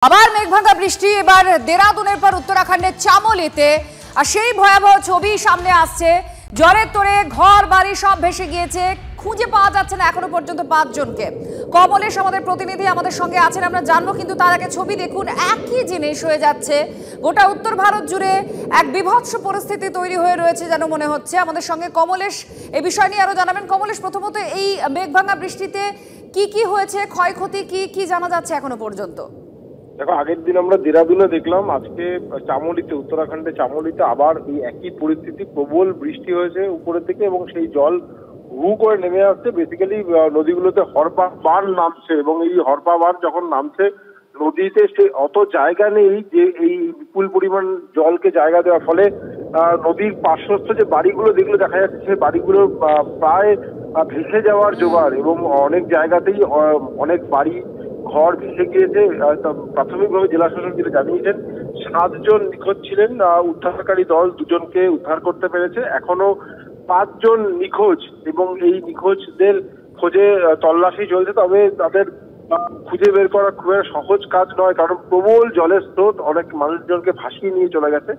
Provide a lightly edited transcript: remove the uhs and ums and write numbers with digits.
আবার মেঘভাঙা বৃষ্টি এবার দেরাদুনের পর উত্তরাখণ্ডের চামোলিতে আর সেই ভয়াবহ ছবি সামনে আসছে। জলের তোড়ে ঘর বাড়ি সব ভেসে গিয়েছে, খুঁজে পাওয়া যাচ্ছে না এখনো পর্যন্ত 5 জনকে। কমলেশ আমাদের প্রতিনিধি আমাদের সঙ্গে আছেন, আমরা জানবো, কিন্তু তার আগে ছবি দেখুন, একই জিনিস হয়ে যাচ্ছে। গোটা উত্তর ভারত জুড়ে এক বিভৎস পরিস্থিতি তৈরি হয়ে রয়েছে যেন মনে হচ্ছে। আমাদের সঙ্গে কমলেশ এই বিষয় নিয়ে আরো জানাবেন। কমলেশ, প্রথমত এই মেঘভাঙা বৃষ্টিতে কি হয়েছে, ক্ষয়ক্ষতি কি জানা যাচ্ছে এখনো পর্যন্ত? দেখো, আগের দিন আমরা দেরাদুনে দেখলাম, আজকে চামোলিতে, উত্তরাখণ্ডে চামোলিতে আবার এই একই পরিস্থিতি। প্রবল বৃষ্টি হয়েছে উপরের থেকে এবং সেই জল হু করে নেমে আসছে। বেসিক্যালি নদীগুলোতে হরপা বান নামছে এবং এই হরপা বান যখন নামছে নদীতে, সে অত জায়গা নেই যে এই বিপুল পরিমাণ জলকে জায়গা দেওয়ার ফলে নদীর পার্শ্বস্থ যে বাড়িগুলো যেগুলো দেখা যাচ্ছে সেই বাড়িগুলো প্রায় ভেসে যাওয়ার জোগাড় এবং অনেক জায়গাতেই অনেক বাড়ি ঘর ভেসে গিয়েছে। প্রাথমিকভাবে জেলা শাসক যেটা জানিয়েছেন, 7 জন নিখোঁজ ছিলেন। উদ্ধারকারী দল 2 জনকে উদ্ধার করতে পেরেছে, এখনো 5 জন নিখোঁজ এবং এই নিখোঁজদের খোঁজে তল্লাশি চলছে। তবে তাদের খুঁজে বের করা খুব সহজ কাজ নয়, কারণ প্রবল জলের স্রোত অনেক মানুষজনকে ভাসিয়ে নিয়ে চলে গেছে।